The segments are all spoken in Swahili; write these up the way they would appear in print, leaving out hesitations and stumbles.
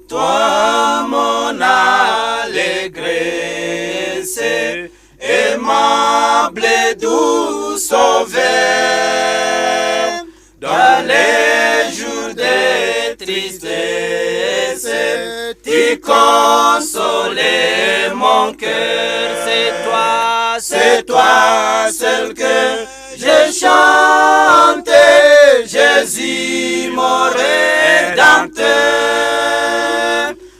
toi mon allégresse, aimable et doux sauveur, dans les jours de tristesse, tu consolais mon cœur. C'est toi seul que je chante, Jésus mon rédempteur.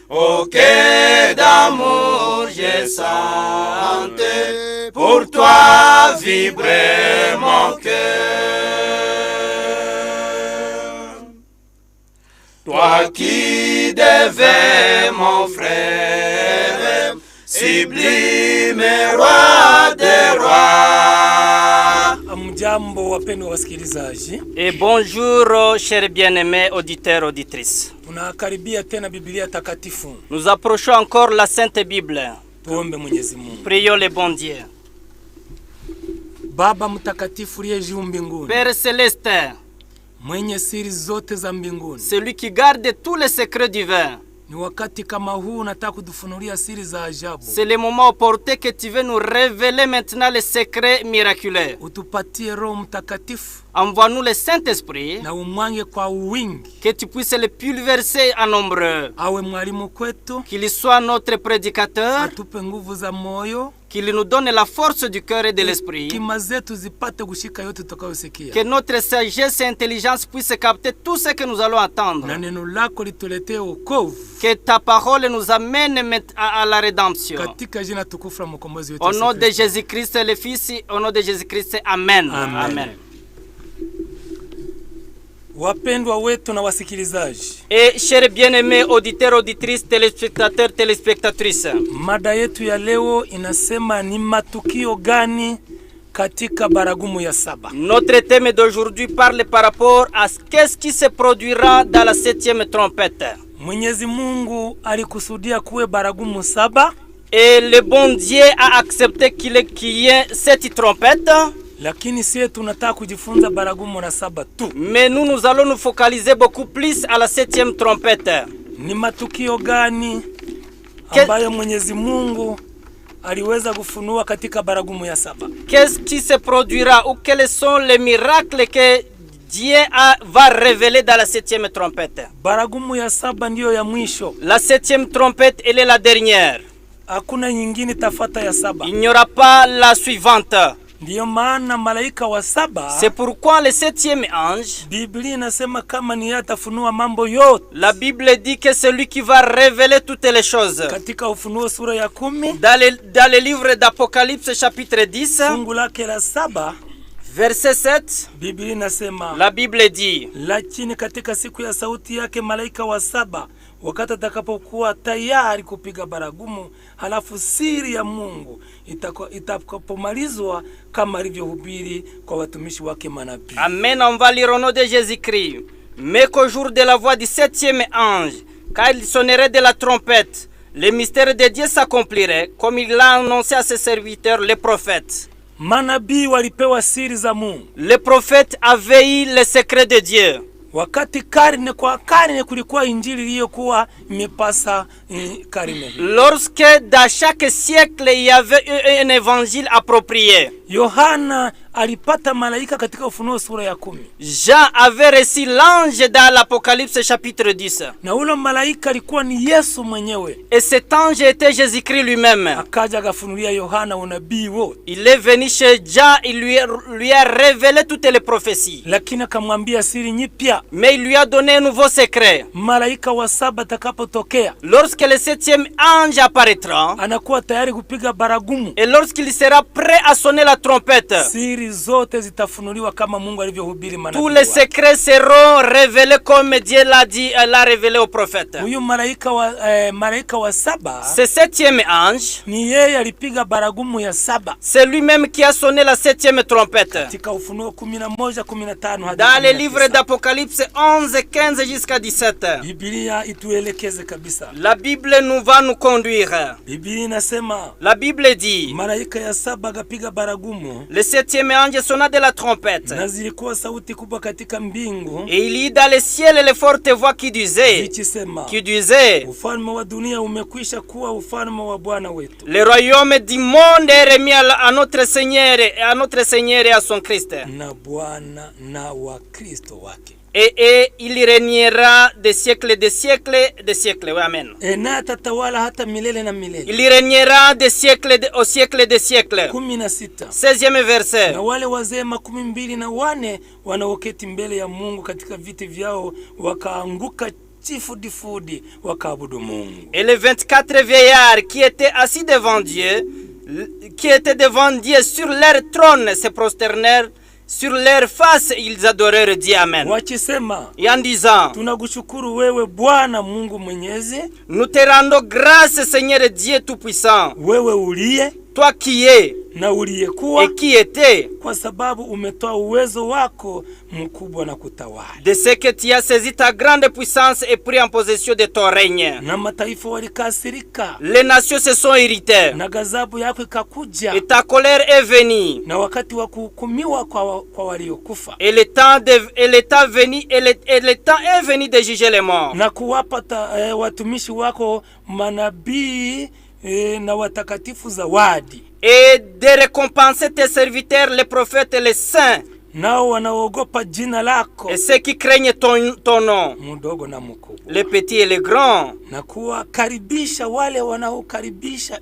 Au quai d'amour je sente, pour toi vibrer mon cœur. Toi qui devais mon frère, sublime roi des rois. Amjambo wapendwa wasikilizaji. Et bonjour chers bien-aimés auditeurs auditrices. Tunakaribia tena Biblia takatifu. Nous approchons encore la Sainte Bible. Tuombe Mwenyezi Mungu. Prions le bon Dieu. Baba mtakatifu uliye juu mbinguni. Père céleste, mwenye siri zote za mbinguni. Celui qui garde tous les secrets divins. Ni wakati kama huu nataka kutufunulia siri za ajabu. C'est le moment opportun que tu veux nous révéler maintenant les secrets miraculeux. Utupatie Roho Mtakatifu. Envoie-nous le Saint-Esprit. Na umwange kwa wingi. Que tu puisses le pulvériser en nombreux. Awe mwalimu kwetu. Qu'il soit notre prédicateur. Atupe nguvu za moyo. Qu'il nous donne la force du cœur et de l'esprit. Que notre sagesse et intelligence puissent capter tout ce que nous allons attendre. Que ta parole nous amène à la rédemption. Au nom de Jésus-Christ le Fils, au nom de Jésus-Christ, Amen. Amen. Amen. Wapendwa wetu na wasikilizaji. Et chers bien-aimés auditeurs, auditrices, téléspectateurs, téléspectatrices. Mada yetu ya leo inasema ni matukio gani katika baragumu ya saba. Notre thème d'aujourd'hui parle par rapport à qu'est-ce qui se produira dans la 7e trompette. Mwenyezi Mungu alikusudia kuwe baragumu saba. Et le bon Dieu a accepté qu'il y ait 7 trompettes. Lakini sisi tunataka kujifunza baragumu na saba tu. Mais nous allons nous focaliser beaucoup plus à la 7e trompette. Ni matukio gani ambayo Mwenyezi Mungu aliweza kufunua katika baragumu ya saba? Qu'est-ce qui se produira ou quels sont les miracles que Dieu va révéler dans la 7e trompette? Baragumu ya saba ndio ya mwisho. La 7e trompette, elle est la dernière. Hakuna nyingine tafata ya saba. Il n'y aura pas la suivante. Ndiyo maana malaika wa saba. C'est pourquoi le 7e ange. Biblia inasema kama ni atafunua mambo yote. La Bible dit que c'est lui qui va révéler toutes les choses. Katika Ufunuo sura ya 10. Dans le livre d'Apocalypse chapitre 10. Fungu lake la 7. Verset 7. Biblia inasema. La Bible dit. Lakini katika siku ya sauti yake malaika wa saba, wakati atakapokuwa tayari kupiga baragumu, halafu siri ya Mungu itakapomalizwa kama alivyohubiri kwa watumishi wake manabii. Amen. On va lire au nom de Jésus-Christ. Mais qu'au jour de la voix du 7e ange, quand il sonnerait de la trompette, le mystère de Dieu s'accomplirait, comme il l'a annoncé à ses serviteurs, les prophètes. Manabii walipewa siri za Mungu. Les prophètes avaient eu le secret de Dieu. Wakati karne kwa karne kulikuwa injili iliyokuwa imepasa karne. Lorsque dans chaque siècle il y avait un évangile approprié. Yohana alipata malaika katika Ufunuo sura ya 10. Jean avait reçu l'ange dans l'Apocalypse chapitre 10. Na ule malaika alikuwa ni Yesu mwenyewe. Et cet ange était Jésus-Christ lui-même. Akaja akafunulia Yohana unabii wote. Il est venu chez Jean, il lui a révélé toutes les prophéties. Lakini akamwambia siri nyipya. Mais il lui a donné un nouveau secret. Malaika wa saba atakapotokea. Lorsque le 7e ange apparaîtra. Anakuwa tayari kupiga baragumu. Et lorsqu'il sera prêt à sonner la trompette. Siri zote zitafunuliwa kama Mungu alivyohubiri manabii. Tous les secrets seront révélés comme Dieu l'a dit, l'a révélé aux prophètes. Huyu malaika wa saba. Ce 7e ange. Ni yeye alipiga baragumu ya saba. C'est lui-même qui a sonné la 7e trompette. Katika Ufunuo 11:15 hadi. Dans le livre d'Apocalypse 11:15 jusqu'à 17. Biblia ituelekeze kabisa. La Bible nous va nous conduire. Biblia inasema. La Bible dit. Malaika ya saba akapiga baragumu baragumu, le septième ange sonna de la trompette. na zilikuwa sauti kubwa katika mbingu Et il y eut dans le ciel les fortes voix qui disaient, ufalme wa dunia umekwisha kuwa ufalme wa Bwana wetu. le royaume du monde est remis à notre Seigneur et à son Christ. Na Bwana na wa Kristo wake. Et il régnera des siècles, des siècles, des siècles. Oui, amen. Na atatawala hata milele na milele. Il régnera des siècles, au siècle des siècles. 16e verset. Na wale wazee 24 wanaoketi mbele ya Mungu katika viti vyao wakaanguka chifudifudi wakaabudu Mungu. Et les 24 vieillards qui étaient assis devant Dieu, sur leur trône, se prosternèrent. Sur leur face, ils adorèrent Dieu. Amen. Et en disant, tunakushukuru wewe Bwana Mungu Mwenyezi, nous te rendons grâce, Seigneur Dieu Tout-Puissant, wewe uliye, toi qui es na uliyekuwa, et qui était, kwa sababu umetoa uwezo wako mkubwa na kutawala. De ce que tu as saisi ta grande puissance et pris en possession de ton règne. Na mataifa walikasirika. Les nations se sont irritées. Na ghadhabu yako ikakuja. Et ta colère est venue. Na wakati wa kuhukumiwa kwa waliokufa. Et le temps est venu de juger les morts. Na kuwapa watumishi wako manabii na watakatifu zawadi. Et de récompenser tes serviteurs, les prophètes et les saints. Nao wanaogopa jina lako. Et ceux qui craignent ton nom. Mudogo na mkubwa. Les petits et les grands. Na kuwakaribisha wale wanaokaribisha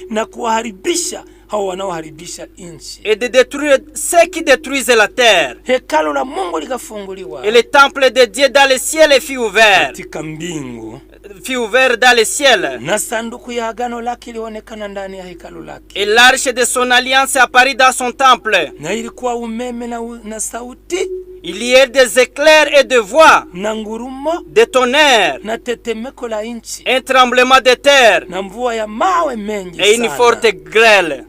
na kuwaharibisha hao wanaoharibisha nchi. Et de détruire ceux qui détruisent la terre. Hekalu la Mungu likafunguliwa. Et le temple de Dieu dans le ciel fut ouvert. Katika mbingu. Fut ouvert dans le ciel. Na sanduku ya agano lake ilionekana ndani ya hekalu lake. Et l'arche de son alliance apparut dans son temple. Na ilikuwa umeme na sauti. Il y a des éclairs et de voix, na ngurumo, des tonnerres, na tetemeko la nchi, un tremblement de terre, na mvua ya mawe mengi et une forte grêle.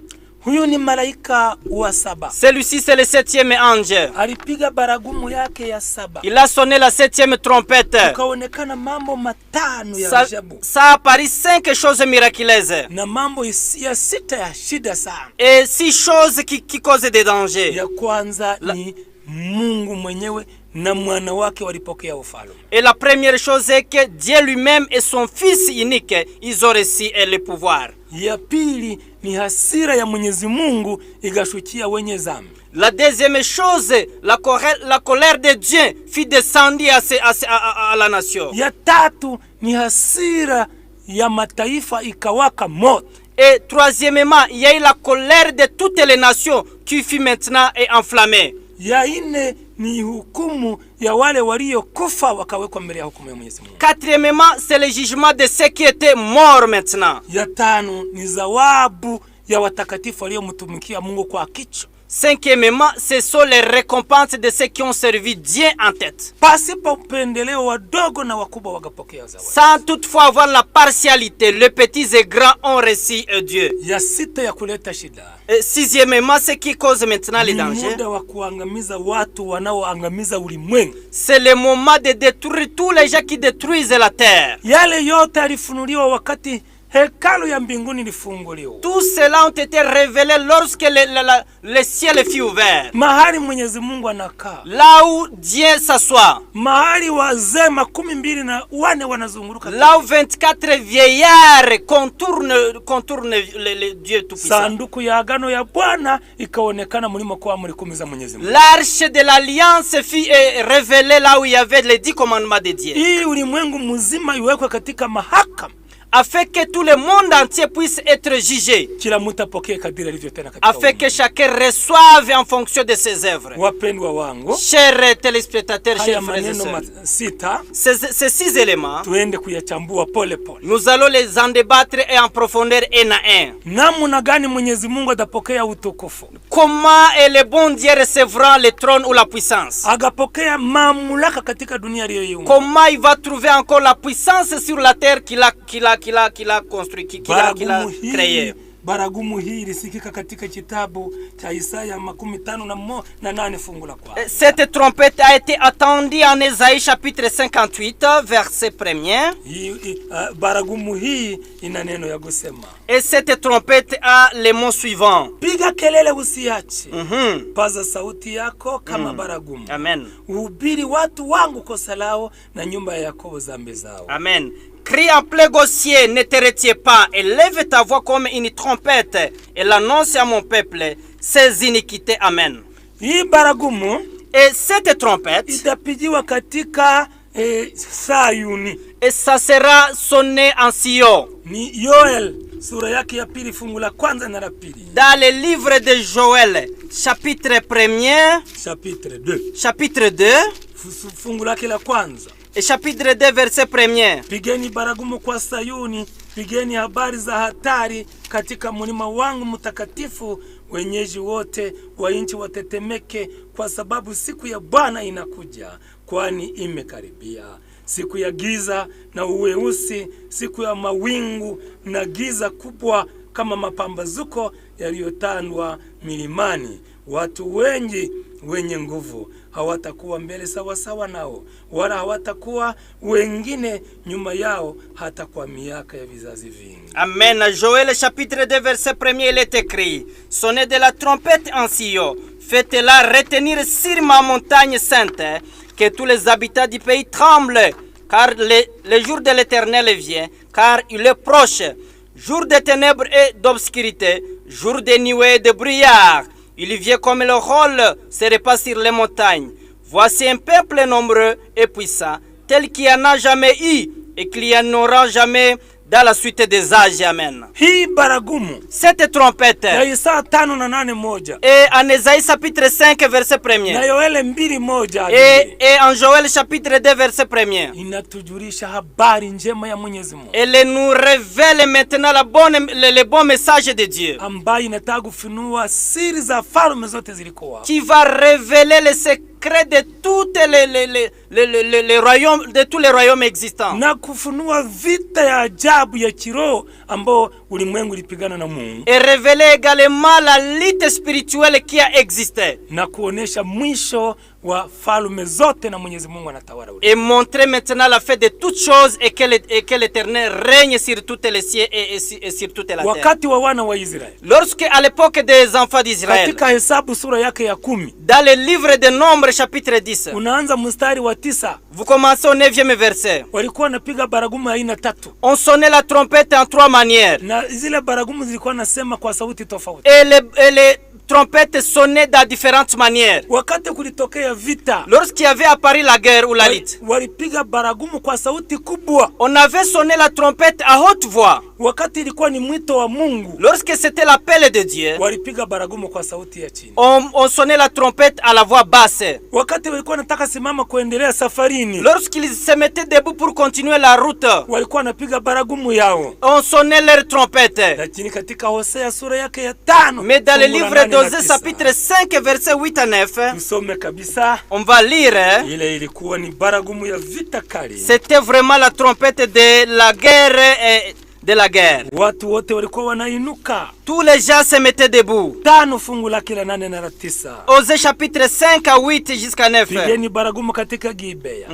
Huyu ni malaika wa saba. Celui-ci c'est le septième ange. Alipiga baragumu yake ya saba. Il a sonné la septième trompette. Ukaonekana mambo matano ya ajabu. Ça apparaît 5 choses miraculeuses. Na mambo ya sita ya shida sana. Et 6 choses qui causent des dangers. Ya kwanza ni Mungu mwenyewe na mwana wake walipokea ufalme. Et la première chose est que Dieu lui-même et son fils unique, ils ont reçu le pouvoir. Ya pili ni hasira ya Mwenyezi Mungu igashukia wenye dhambi. La deuxième chose, la colère de Dieu fit descendre à la nation. Ya tatu ni hasira ya mataifa ikawaka moto. Et troisièmement, il y a eu la colère de toutes les nations qui fut maintenant enflammée. Ya ine ni hukumu ya wale waliokufa wakawekwa mbele ya hukumu ya Mwenyezi Mungu. Quatrièmement, c'est le jugement de ceux qui étaient morts maintenant. Ya tano ni zawabu ya watakatifu waliomtumikia Mungu kwa kicho. Cinquièmement, ce sont les récompenses de ceux qui ont servi Dieu en tête. Sans toutefois avoir la partialité, les petits et grands ont reçu Dieu. Et sixièmement, ce qui cause maintenant les dangers, c'est le moment de détruire tous les gens qui détruisent la terre. Tout cela ont été révélés lorsque le ciel fut ouvert. Là où Dieu s'assoit. Là où 24 vieillards contournent le Dieu Tout-Puissant. L'arche de l'alliance fut révélée là où il y avait les 10 commandements de Dieu. Afin que tout le monde entier puisse être jugé. Afin que chacun reçoive en fonction de ses œuvres. Chers téléspectateurs, chers frères et sœurs, ces 6 éléments, nous allons les en débattre et en profondeur un à un. Comment est le bon Dieu recevra le trône ou la puissance? Comment il va trouver encore la puissance sur la terre qu'il a construit, qu'il a créé? Baragumu hii ilisikika katika kitabu cha Isaya 58 fungu la kwanza. Cette trompette a été entendue en Ésaïe chapitre 58 verset 1er. Baragumu hii ina neno ya kusema. Et cette trompette a les mots suivants. Piga kelele usiache. Paza sauti yako kama baragumu. Amen. Uhubiri watu wangu kosa lao na nyumba ya Yakobo dhambi zao. Amen. Crie en plein gossier, ne te retiens pas, et lève ta voix comme une trompette, et l'annonce à mon peuple ses iniquités. Amen. Hii baragumu, et cette trompette, itapigiwa katika Sayuni, et ça sera sonné en Sion. Ni Yoel sura yake ya pili fungu la kwanza na la pili. Dans le livre de Joël, chapitre 1er, chapitre 2, fungu lake la kwanza. Et chapitre 2 verset 1er. Pigeni baragumu kwa Sayuni, pigeni habari za hatari katika mlima wangu mtakatifu, wenyeji wote wa nchi watetemeke, kwa sababu siku ya Bwana inakuja, kwani imekaribia. Siku ya giza na uweusi, siku ya mawingu na giza kubwa kama mapambazuko yaliyotandwa milimani. Watu wengi wenye nguvu hawatakuwa mbele sawa nao, wala hawatakuwa wengine nyuma yao hata kwa miaka ya vizazi vingi. Amen. Joël chapitre 2 verset 1er, il est écrit: Sonnez de la trompette en Sion, faites-la retenir sur ma montagne sainte, que tous les habitants du pays tremblent, car le jour de l'Éternel vient, car il est proche. Jour de ténèbres et d'obscurité, jour de nuées et de brouillard. Il vient comme le rôle se répand sur les montagnes. Voici un peuple nombreux et puissant, tel qu'il n'y en a jamais eu et qu'il n'y en aura jamais dans la suite des âges. Amen. Hii baragumu, cette trompette, ya Isaya 5:8, et en Ésaïe chapitre 5 verset 1er, na Yoeli 2:1, et en Joël chapitre 2 verset 1er, inatujulisha habari njema ya Mwenyezi Mungu. Elle nous révèle maintenant le bon message de Dieu, ambayo inataka kufunua siri za falme zote zilikuwa, qui va révéler les secrets de toutes les royaumes, de tous les royaumes existants, na kufunua vita ya ajabu ya kiroho ambao ulimwengu ulipigana na Mungu, et révéler également la lutte spirituelle qui a existé, na kuonesha mwisho wa falme zote na Mwenyezi Mungu anatawala, et montrer maintenant la fin de toutes choses, et que l'Éternel règne sur toutes les cieux et sur toute la terre. Wakati wa wana wa Israeli, lorsque à l'époque des enfants d'Israël, katika Hesabu sura yake ya 10, dans le livre de Nombres chapitre 10, unaanza mstari wa 9, vous commencez au 9e verset, walikuwa wanapiga baragumu aina 3. on sonnait la trompette en 3 manières, na zile baragumu zilikuwa nasema kwa sauti tofauti, et les trompettes sonnaient dans différentes manières. Wakati kulitokea vita, lorsqu'il y avait apparu la guerre ou la lutte, walipiga baragumu kwa sauti kubwa. On avait sonné la trompette à haute voix. Wakati ilikuwa ni mwito wa Mungu, lorsque c'était l'appel de Dieu, walipiga baragumu kwa sauti ya chini. On sonnait la trompette à la voix basse. Wakati walikuwa nataka simama kuendelea safarini, lorsqu'ils se mettaient debout pour continuer la route, walikuwa napiga baragumu yao, on sonnait leur trompette. Lakini katika Hosea sura yake ya 5, mais dans le livre d'Osée chapitre 5 verset 8 à 9, tusome kabisa, on va lire, ile ilikuwa ni baragumu ya vita kali. C'était vraiment la trompette de la guerre et de la guerre. Watu wote walikuwa wanainuka, tous les gens se mettaient debout. 5 fungu lake la 8 na la 9, Osée chapitre 5 à 8 jusqu'à 9. Pigeni baragumu katika Gibea,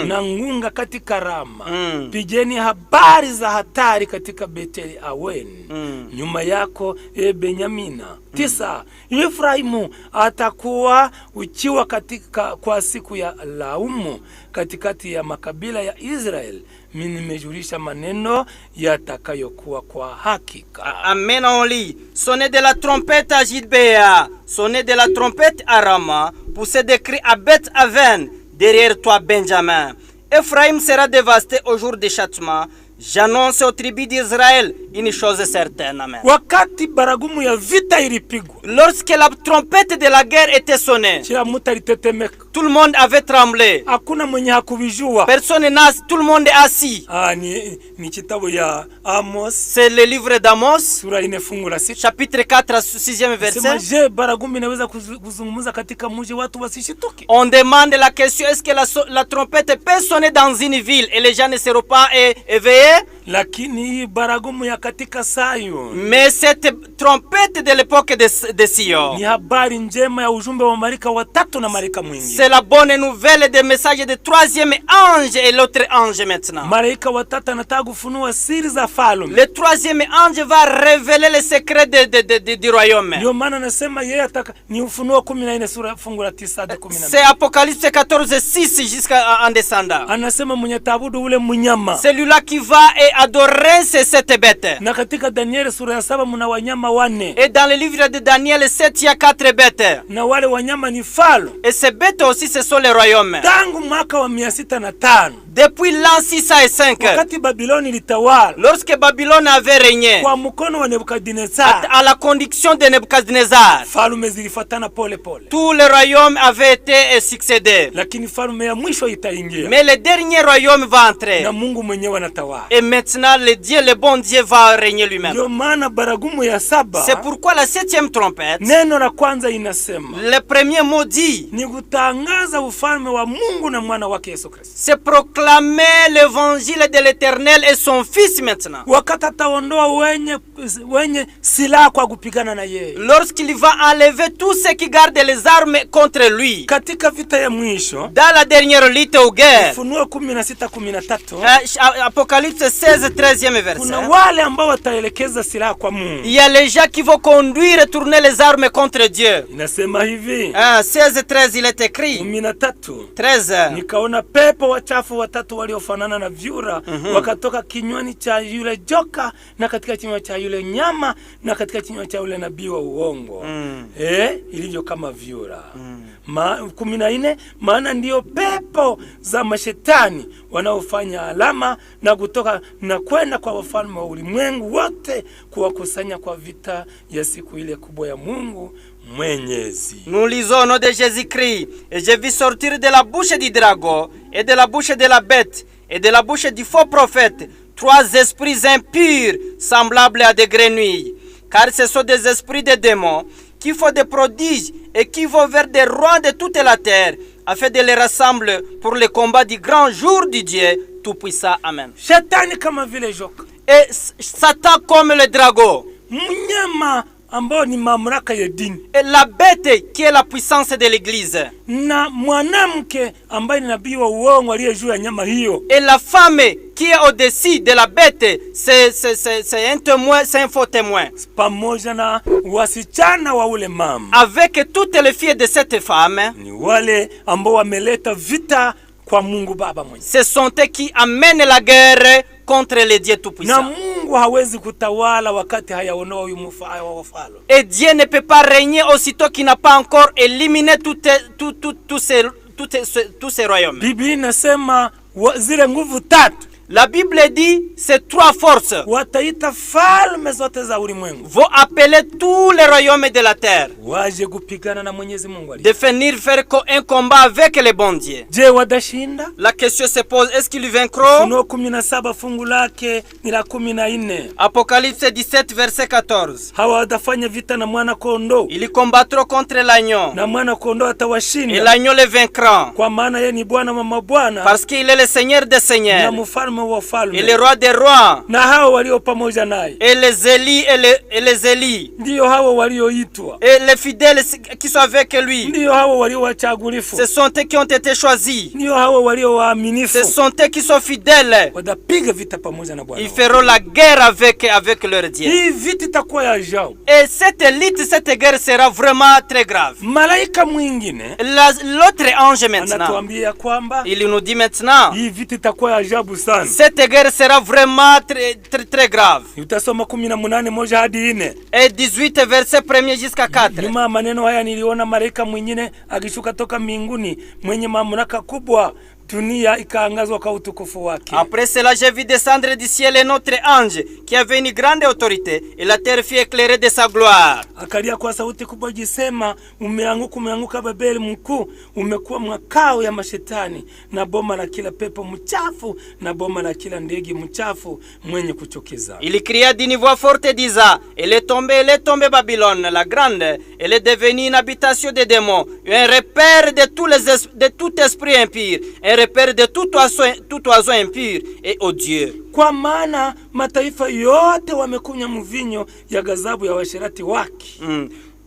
na ngunga katika Rama. Pigeni habari za hatari katika Beteli Aweni. Nyuma yako Benyamina. 9, Efraimu atakuwa ukiwa katika kwa siku ya laumu katikati ya makabila ya Israel. Mimi nimejulisha maneno yatakayokuwa kwa hakika. Amen. On lit: Sonnez de la trompette à Gibea, sonnez de la trompette à Rama, poussez des cris à Beth Aven, derrière toi Benjamin. Ephraim sera dévasté au jour du châtiment. J'annonce aux tribus d'Israël une chose certaine. Amen. Wakati baragumu ya vita ilipigwa, lorsque la trompette de la guerre était sonnée, tout le monde avait tremblé. Hakuna mwenye hakuvijua. Personne n'a, tout le monde est assis. Ni kitabu ya Amos. C'est le livre d'Amos, sura 4 fungu la 6, chapitre 4 6e verset. Sema je, baragumu inaweza kuzungumza katika mji watu wasishituke? On demande la question: est-ce que la trompette peut sonner dans une ville et les gens ne seront pas éveillés? Lakini hii baragumu ya katika Sayuni, mais cette trompette de l'époque de Sion, ni habari njema ya ujumbe wa malaika watatu na malaika mwingine. c'est la bonne nouvelle des messages du troisième ange et l'autre ange maintenant. Malaika watatu anataka kufunua siri za falme. Le troisième ange va révéler les secrets du royaume. Ndio maana nasema yeye ataka ni Ufunuo 14 sura fungu la 9 hadi 12. C'est Apocalypse 14:6 jusqu'à en descendant. Anasema mwenye taabudu ule mnyama. Celui-là qui va et adorer cette bête. Na katika Danieli sura ya 7 mna wanyama 4. Et dans le livre de Daniel 7, il y a 4 bêtes. Na wale wanyama ni falme. Et ces bêtes aussi, ce sont les royaumes. Tangu mwaka wa 605. Depuis l'an 605. Wakati Babiloni litawala. Lorsque Babylone avait régné. Kwa mkono wa Nebukadnezar. À la conduction de Nebuchadnezzar. Falme zilifuatana pole pole. Tous les royaumes avaient été succédés. Lakini falme ya mwisho itaingia. Mais le dernier royaume va entrer. Na Mungu mwenyewe anatawala. Et maintenant le bon Dieu va régner lui-même. Ndio maana baragumu ya 7. C'est pourquoi la 7e trompette. Neno la kwanza inasema. Le premier mot dit. Ni kutangaza ufalme wa Mungu na mwana wake Yesu Kristo. C'est proclamer l'évangile de l'Éternel et son fils maintenant. Wakati ataondoa wenye silaha kwa kupigana na yeye. Lorsqu'il va enlever tous ceux qui gardent les armes contre lui. Katika vita ya mwisho. Dans la dernière lutte aux guerres. Ufunuo 16:13. Apocalypse 16, 13e verset. Kuna wale ambao wataelekeza silaha kwa Mungu. Il y a les gens qui vont conduire et tourner les armes contre Dieu. Inasema hivi. 16, 13 il est écrit. 13. Nikaona pepo wachafu watatu waliofanana na vyura wakatoka kinywani cha yule joka na katika kinywa cha yule nyama na katika kinywa cha yule nabii wa uongo. Ilivyo kama vyura. 14 maana ndio pepo za mashetani wanaofanya alama na kutoka na kwenda kwa wafalme wa ulimwengu wote kuwakusanya kwa vita ya siku ile kubwa ya Mungu Mwenyezi. Nous lisons au nom de Jésus-Christ. Et je vis sortir de la bouche du dragon et de la bouche de la bête et de la bouche du faux prophète 3 esprits impurs semblables à des grenouilles. Car ce sont des esprits de démons qui font des prodiges et qui vont vers des rois de toute la terre afin de les rassembler pour le combat du grand jour du Dieu Tout-Puissant. Amen. Shetani kama vile joka. Et Satan comme le dragon. Mnyama ambao ni mamlaka ya dini. Et la bête qui est la puissance de l'église. Na mwanamke ambaye ni nabii wa uongo aliye juu ya nyama hiyo. Et la femme qui est au-dessus de la bête, c'est un témoin, c'est un faux témoin. Pamoja na wasichana wa ule mama. Avec toutes les filles de cette femme. Ni wale ambao wameleta vita kwa Mungu Baba mwenyewe. Ce sont eux qui amènent la guerre contre les dieux tout-puissants. Na Mungu hawezi kutawala wakati hayaondoa huyu mfalme wa wafalme. Et Dieu ne peut pas régner aussitôt qu'il n'a pas encore éliminé tous ces royaumes. Biblia inasema zile nguvu tatu. La Bible dit ces 3 forces wataita falme zote za ulimwengu, vont appeler tous les royaumes de la terre waje kupigana na Mwenyezi Mungu, de venir faire un combat avec les bons dieux. Je wadashinda? La question se pose, est-ce qu'ils vaincront? Ufunuo 17 fungu lake ni la 14. Apocalypse 17 verset 14. Hawa watafanya vita na mwana kondoo. Ils combattront contre l'agneau. Na mwana kondoo atawashinda. Et l'agneau les vaincra. Kwa maana yeye ni Bwana wa mabwana. Parce qu'il est le Seigneur des seigneurs. Na mfalme wa wafalme. Et le roi des rois. Na hao walio pamoja naye. Et les Élis. Ndio hao walioitwa. Et les fidèles qui sont avec lui. Ndio hao walio wachagulifu. Ce sont eux qui ont été choisis. Ndio hao walio waaminifu. Ce sont eux qui sont fidèles. Watapiga vita pamoja na Bwana. Ils feront la guerre avec leur Dieu. Hii vita itakuwa ya ajabu. Et cette guerre sera vraiment très grave. Malaika mwingine. L'autre ange maintenant. Anatuambia kwamba il nous dit maintenant. Hii vita itakuwa ya ajabu sana. Cette guerre sera vraiment très grave. Utasoma 18:1 hadi 4. Et 18 verset 1 jusqu'à 4. Nyuma maneno haya niliona malaika mwingine akishuka toka mbinguni mwenye mamlaka kubwa, dunia ikaangazwa kwa utukufu wake. Après cela, j'ai vu descendre du ciel un autre ange qui avait une grande autorité et la terre fut éclairée de sa gloire. Akalia kwa sauti kubwa jisema, umeanguka Babeli mkuu, umekuwa makao ya mashetani na boma la kila pepo mchafu na boma la kila ndege mchafu mwenye kuchukiza. Il cria d'une voix forte disant, elle est tombée Babylone la grande, Elle est devenue une habitation des démons, un repère de tout esprit impur, un repère de tout oiseau impur et odieux. Kwa maana mataifa yote wamekunywa mvinyo ya ghadhabu ya washerati wake.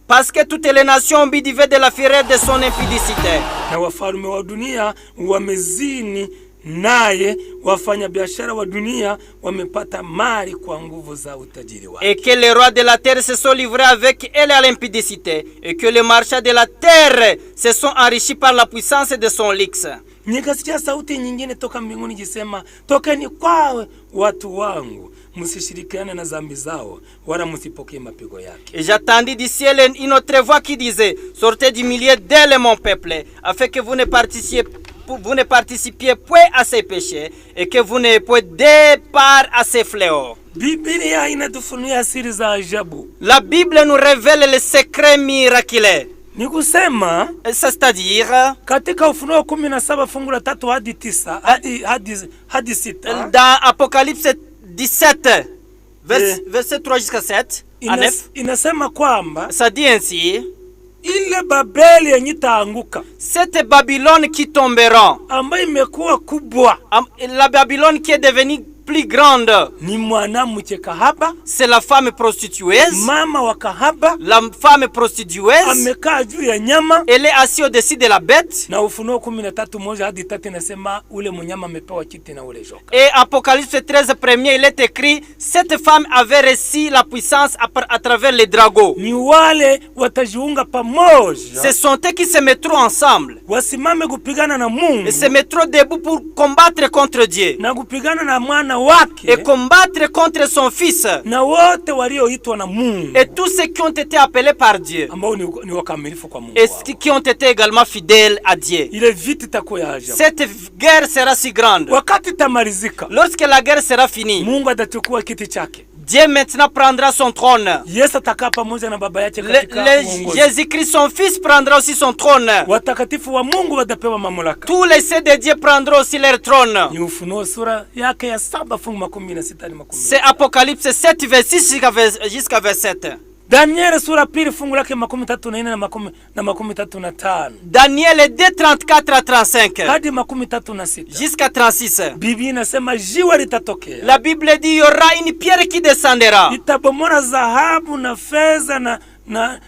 Parce que toutes les nations ont bu du vin de la fureur de son impudicité. Na wafalme wa dunia wamezini naye, wafanya biashara wa dunia wamepata mali kwa nguvu za utajiri wake. Et que les rois de la terre se sont livrés avec elle à l'impudicité, et que les marchands de la terre se sont enrichis par la puissance de son luxe. Nikasikia sauti nyingine toka mbinguni ikisema, tokeni kwawe watu wangu, msishirikiane na dhambi zao, wala msipokee mapigo yake. Et j'attendis du ciel une autre voix qui disait, sortez du milieu d'elle mon peuple, afin que vous ne participiez point à ses péchés, et que vous n'ayez point de part à ses fléaux. Biblia inatufunulia siri za ajabu. La Bible nous révèle les secrets miraculeux. Ni kusema, c'est-à-dire katika Ufunuo 17 fungu la 3 hadi 9 hadi 6, dans Apocalypse 17 verset 3 jusqu'à 7 à 9, inasema kwamba ça dit ainsi, ile Babeli yenye itaanguka, cette Babylone qui tombera, ambayo imekuwa kubwa, la Babylone qui est devenue plus grande, ni mwanamke kahaba, c'est la femme prostitueuse, mama wa kahaba, la femme prostitueuse, amekaa juu ya nyama, elle est assise au-dessus de la bête. Na Ufunuo 13:1 hadi 3 inasema ule mnyama amepewa kiti na ule joka. Et Apocalypse 13:1 il est écrit, cette femme avait reçu la puissance à travers les dragons. Ni wale watajiunga pamoja, ce sont eux qui se mettront ensemble, wasimame kupigana na Mungu, et se mettront debout pour combattre contre Dieu, na kupigana na mwana wake, et combattre contre son fils, na wote walioitwa na Mungu, et tous ceux qui ont été appelés par Dieu, ambao ni wakamilifu kwa Mungu, et qui ont été également fidèles à Dieu. Ile vita itakuwa ya ajabu. Cette guerre sera si grande. Wakati tamalizika, lorsque la guerre sera finie, Mungu atachukua kiti chake. Dieu maintenant prendra son trône. Yesu atakaa pamoja na baba yake katika uongozi. Jésus-Christ son fils prendra aussi son trône. Watakatifu wa Mungu watapewa mamlaka. Tous les saints de Dieu prendront aussi leur trône. Ni Ufunuo sura yake ya 7 fungu 16 hadi 17. C'est Apocalypse 7 verset 6 jusqu'à verset 7. Daniel sura pili fungu lake 34 na 35. Daniel 2:34 à 35 hadi 36 jusqu'à 36. Biblia inasema jiwe litatokea. La Bible dit il y aura une pierre qui descendra. Itabomora dhahabu na fedha na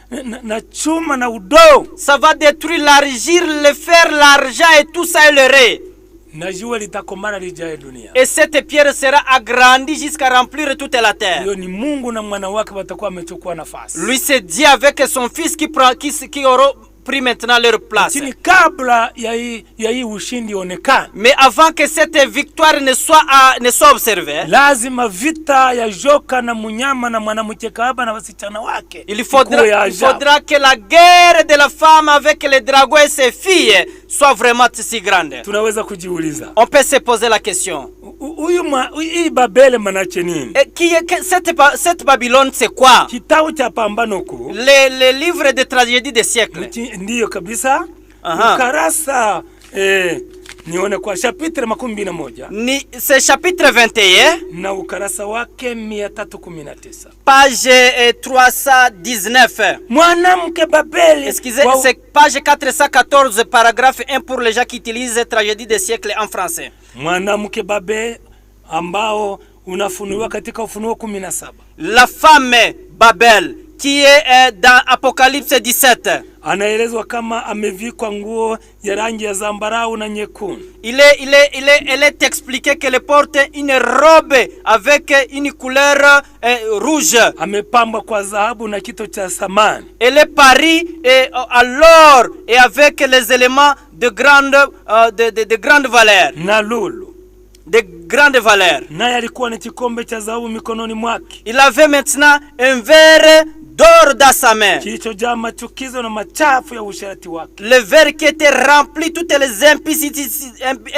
chuma na udongo. Ça va détruire l'argile, le fer, l'argent et tout ça et le ré. Na jiwe litakomana lijae dunia. Et cette pierre sera agrandie jusqu'à remplir toute la terre. Hiyo ni Mungu na mwana wake watakuwa wamechukua nafasi. Lui c'est Dieu avec son fils qui aura pris maintenant leur place. Lakini kabla ya hii ushindi onekane, mais avant que cette victoire ne soit observée, lazima vita ya joka na munyama na mwanamke kahaba na wasichana wake. Il faudra que la guerre de la femme avec les dragons et ses filles soit vraiment si grande. Tunaweza kujiuliza, on peut se poser la question, hii Babeli manake nini? Cette Babylone c'est quoi? Kitabu cha Pambano Kuu, les livres de tragédie des siècles. Ndiyo kabisa. Ukarasa nione kwa chapitre 21. Ni c'est chapitre 21 na ukarasa wake 319. Page 319. Mwanamke Babeli. Excusez, c'est page 414 paragraphe 1 pour les gens qui utilisent tragédie des siècles en français. Mwanamke Babeli ambao unafunuliwa katika Ufunuo 17. La femme Babel qui est dans Apocalypse 17. Anaelezwa kama amevikwa nguo ya rangi ya zambarau na nyekundu. Elle est expliqué qu'elle porte une robe avec une couleur rouge. Amepambwa kwa dhahabu na kito cha samani. Elle est parie à l'or et avec les éléments de grande valeur. Na lulu de grande valeur. Naye alikuwa na kikombe cha dhahabu mikononi mwake. Il avait maintenant un verre d'or dans sa main. Kilichojaa machukizo na machafu ya usherati wake. Le verre qui était rempli toutes les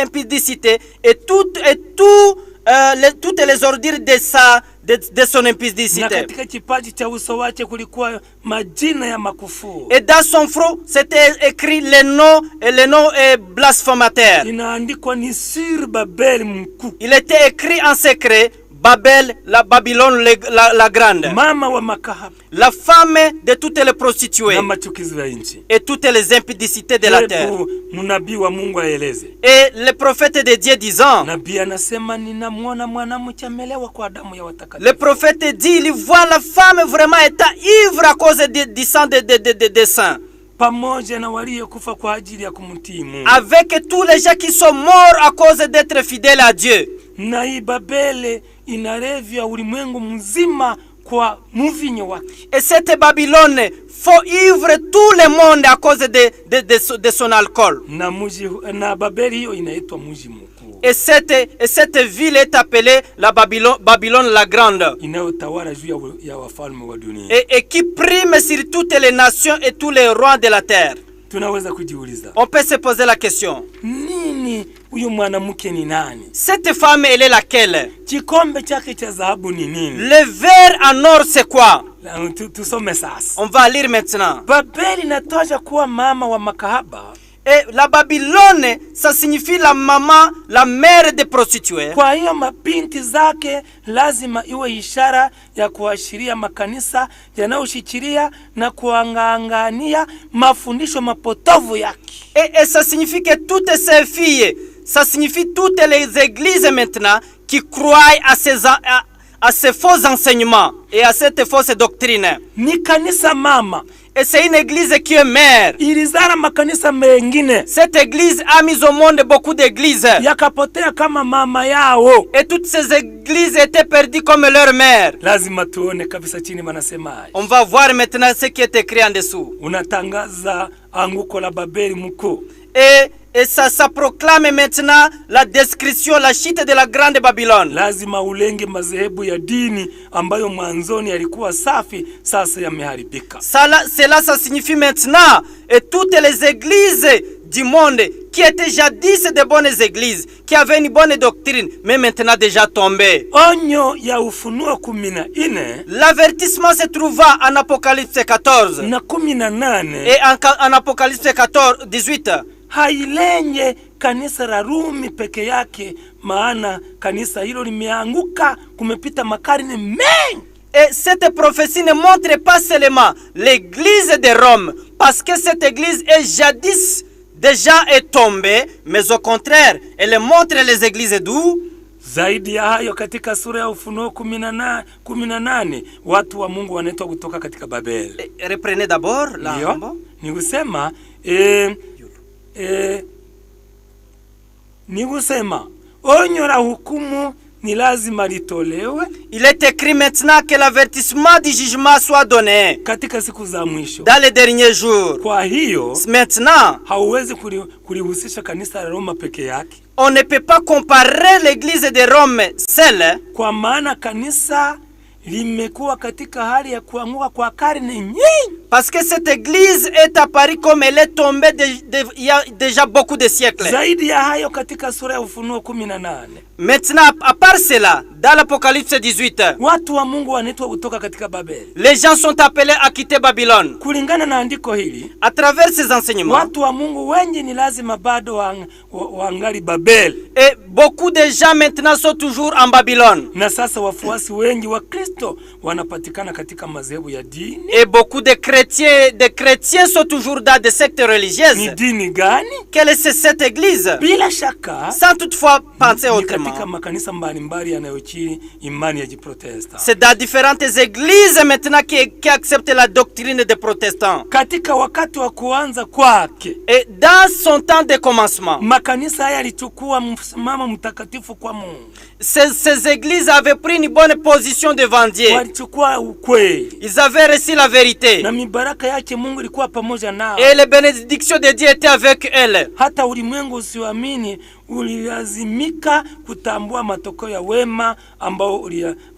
impudicités et toutes les ordures de son impudicité. Na katika kipaji cha uso wake kulikuwa majina ya makufuru. Et dans son front c'était écrit les noms blasphémateurs. Inaandikwa ni Sir Babeli mkuu. Il était écrit en secret Babel, la Babylone la grande, mama wa makahaba la femme de toutes les prostituées na machukizo ya nchi. et toutes les impudicités de la terre. Nabii wa Mungu aeleze. Et le prophète de Dieu disant, nabii anasema ninamwona mwanamke amelewa kwa damu ya watakatifu. le prophète dit, il voit la femme vraiment étant ivre à cause du sang des saints, pamoja na waliokufa kwa ajili ya kumtii Mungu, avec tous les gens qui sont morts à cause d'être fidèles à Dieu. Na hii Babeli inarevya ulimwengu mzima kwa mvinyo wake. Et cette Babylone faut ivre tout le monde à cause de son alcool. Na Babeli hiyo inaitwa mji mkuu. Et cette ville est appelée la Babylone la grande, inayotawala juu ya wafalme wa dunia, et qui prime sur toutes les nations et tous les rois de la terre. Tunaweza kujiuliza, on peut se poser la question, nini huyu mwanamke ni nani? Cette femme, elle est laquelle? Kikombe chake cha dhahabu ni nini? Le verre en or, c'est quoi? Tusome sasa. On va lire maintenant. Babeli inatosha kuwa mama wa makahaba. Et la Babylone, ça signifie la maman, la mère des prostituées. Kwa hiyo mabinti zake lazima iwe ishara ya kuashiria makanisa yanayoshikilia na kuangangania mafundisho mapotovu yake. Et ça signifie que toutes ces filles, ça signifie toutes les églises maintenant qui croient à ces faux enseignements et à cette fausse doctrine. Ni kanisa mama. Et c'est une église qui est mère. Ilizara makanisa mengine. Cette église a mis au monde beaucoup d'églises. Yakapotea kama mama yao. Et toutes ces églises étaient perdues comme leur mère. Lazima tuone kabisa chini wanasemaje. On va voir maintenant ce qui est écrit en dessous. Unatangaza anguko la Babeli mkuu. Et ça proclame maintenant la description, la chute de la grande Babylone. Lazima ulenge madhehebu ya dini ambayo mwanzoni yalikuwa safi, sasa yameharibika. Cela ça signifie maintenant et toutes les églises du monde qui étaient jadis de bonnes églises, qui avaient une bonne doctrine, mais maintenant déjà tombées. Onyo ya Ufunuo 14. L'avertissement se trouva en Apocalypse 14 na 18 et en Apocalypse 14, 18. Hailenye kanisa la Rumi peke yake, maana kanisa hilo limeanguka kumepita makarne mengi. Et cette prophétie ne montre pas seulement l'église de Rome, parce que cette église est jadis déjà est tombée, mais au contraire, elle montre les églises d'où? Zaidi ya hayo, katika sura ya Ufunuo 18 watu wa Mungu wanaitwa kutoka katika Babeli. Reprenez d'abord là. Ni kusema ni kusema onyo la hukumu ni lazima litolewe. Il est écrit maintenant que l'avertissement du jugement soit donné katika siku za mwisho, dans les derniers jours. Kwa hiyo maintenant hauwezi kulihusisha kanisa la Roma peke yake. On ne peut pas comparer l'église de Rome seule, kwa maana kanisa limekuwa katika hali ya kuanguka kwa karne nyingi. Parce que cette église est apparue comme elle est tombée il y a déjà beaucoup de siècles. Zaidi ya hayo, katika sura ya Ufunuo 18. Maintenant, à part cela, dans l'Apocalypse 18, watu wa Mungu wanaitwa kutoka katika Babeli. Les gens sont appelés à quitter Babylone. Kulingana na andiko hili, à travers ces enseignements, watu wa Mungu wengi ni lazima bado waangali Babeli. Et beaucoup de gens maintenant sont toujours en Babylone. Na sasa wafuasi wengi wa Kristo wanapatikana katika madhehebu ya dini. Et beaucoup de chrétiens sont toujours dans des sectes religieuses. Ni dini gani? Quelle est cette église? Bila shaka, sans toutefois penser autrement, katika makanisa mbalimbali yanayochiri imani ya Kiprotestant. C'est dans différentes églises maintenant qui acceptent la doctrine des protestants. Katika wakati wa kuanza kwake, et dans son temps de commencement, makanisa haya yalichukua msimamo mtakatifu kwa Mungu. Ces églises avaient pris une bonne position devant Dieu. Walichukua ukweli. Ils avaient reçu la vérité. Na mibaraka yake Mungu ilikuwa pamoja nao. Et les bénédictions de Dieu étaient avec elles. Hata ulimwengu usiamini ulilazimika kutambua matokeo ya wema ambao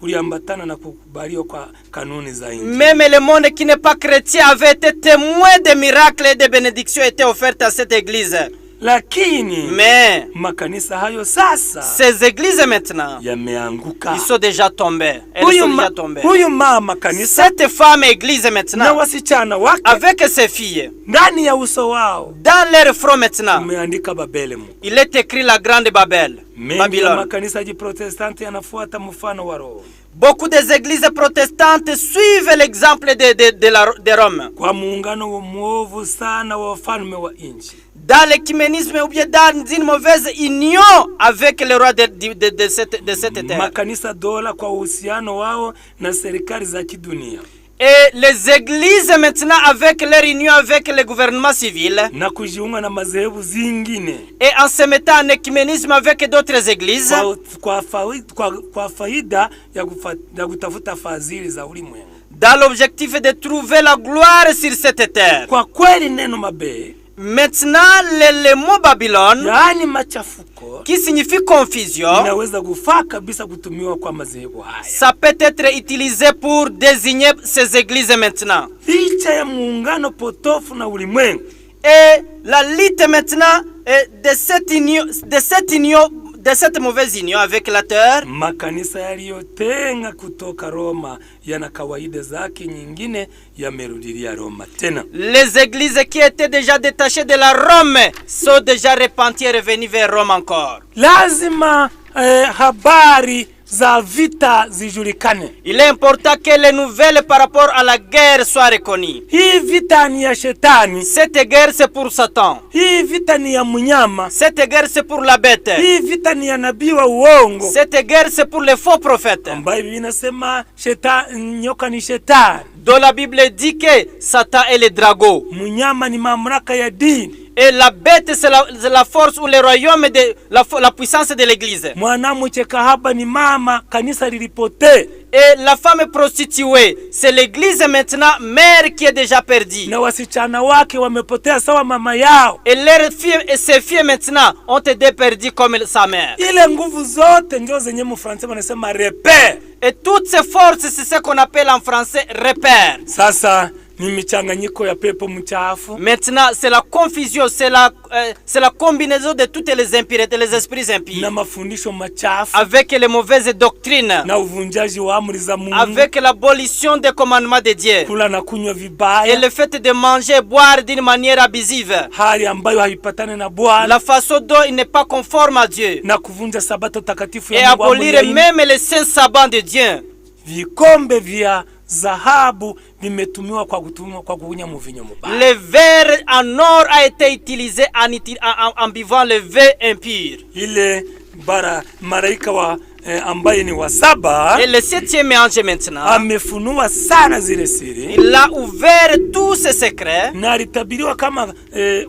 uliambatana na kukubaliwa kwa kanuni za Injili. Même le monde qui n'est pas chrétien avait été témoin des miracles et des bénédictions étaient offertes à cette église. Lakini Mais makanisa hayo sasa ces églises maintenant, yameanguka. ils sont déjà tombés. Elles sont déjà tombées. Huyu mama kanisa Cette femme église na maintenant, wasichana wake avec ses filles, ndani ya uso wao dans leur front maintenant, umeandika Babeli mu. il est écrit la grande Babel, Mengi ya Babylone. makanisa ya Protestanti yanafuata mfano wa Roho. Beaucoup des églises protestantes suivent l'exemple de Rome. Kwa muungano mwovu sana wa wafalme wa nchi. Dans l'écuménisme ou bien dans une mauvaise union avec le roi de cette terre. Makanisa dola kwa uhusiano wao na serikali za kidunia. Et les églises maintenant avec leur union avec le gouvernement civil. Na kujiunga na madhehebu zingine. Et en se mettant en écuménisme avec d'autres églises. Kwa faida ya kutafuta fadhili za ulimwengu. Dans l'objectif de trouver la gloire sur cette terre. Kwa kweli neno mabe. Maintenant, le mot Babylone, yaani machafuko, qui signifie confusion, inaweza kufaa kabisa kutumiwa kwa madhehebu haya. Ça peut être utilisé pour désigner ces églises maintenant. Licha ya muungano potofu na ulimwengu. Et la lutte maintenant de cette mauvaise union avec la terre. Makanisa yaliyotenga kutoka Roma yana kawaida zake nyingine yamerudilia Roma tena. Les églises qui étaient déjà détachées de la Rome sont déjà repenties et revenues vers Rome encore. Lazima habari za vita zijulikane. Il est important que les nouvelles par rapport à la guerre soient reconnues. Hii vita ni ya shetani. Cette guerre c'est pour Satan. Hii vita ni ya mnyama. Cette guerre c'est pour la bête. Hii vita ni ya nabii wa uongo. Cette guerre c'est pour les faux prophètes. Ambaye Biblia inasema nyoka ni shetani. Dans la Bible dit que Satan est le dragon. Mnyama ni mamlaka ya dini. Et la bête c'est la force ou le royaume de la puissance de l'église. Mwanamke kahaba ni mama kanisa lilipote. Et la femme prostituée, c'est l'église maintenant, mère qui est déjà perdue. Na wasichana wake wamepotea sawa mama yao. Et leurs filles et ses filles maintenant ont été perdues comme sa mère. Ile nguvu zote ndio zenye mfransa wanasema repère. Et toutes ces forces, c'est ce qu'on appelle en français repère. Sasa ni michanganyiko ya pepo mchafu. Maintenant, c'est la confusion, c'est la combinaison de toutes les impuretés, les esprits impurs. Na mafundisho machafu. Avec les mauvaises doctrines. Na uvunjaji wa amri za Mungu. Avec l'abolition des commandements de Dieu. Kula na kunywa vibaya. Et le fait de manger et boire d'une manière abusive. Hali ambayo haipatane na Bwana. La façon dont il n'est pas conforme à Dieu. Na kuvunja sabato takatifu ya Mungu. Et abolir même les saints sabbats de Dieu. Vikombe vya zahabu vimetumiwa kwa kunywa mvinyo mbaya. Le verre en or a été utilisé en buvant le vin impur. Ile malaika wa ambaye ni wa saba. Et le septième ange maintenant. Amefunua sana zile siri. Il a ouvert tous ses secrets. Na alitabiriwa kama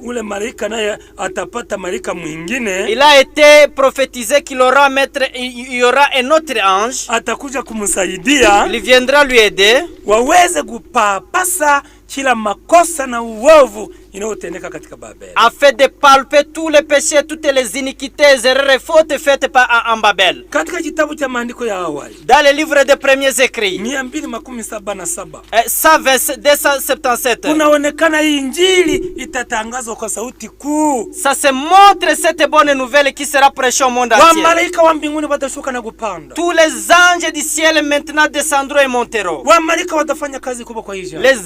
ule malaika naye atapata malaika mwingine. Il a été prophétisé qu'il aura il y aura un autre ange. Atakuja kumsaidia. Il viendra lui aider. Waweze kupapasa kila makosa na uovu inayotendeka katika Babel. Afin de palper tous les péchés, toutes les iniquités, les erreurs et fautes faites en Babel. Katika kitabu cha maandiko ya awali. Dans le livre des premiers écrits. 277. Kunaonekana hii injili itatangazwa kwa sauti kuu. Ça se montre cette bonne nouvelle qui sera prêchée au monde entier. Wamalaika wa mbinguni watashuka na kupanda. Tous les anges du ciel maintenant descendront et monteront. Wamalaika watafanya kazi kubwa kwa hija. Les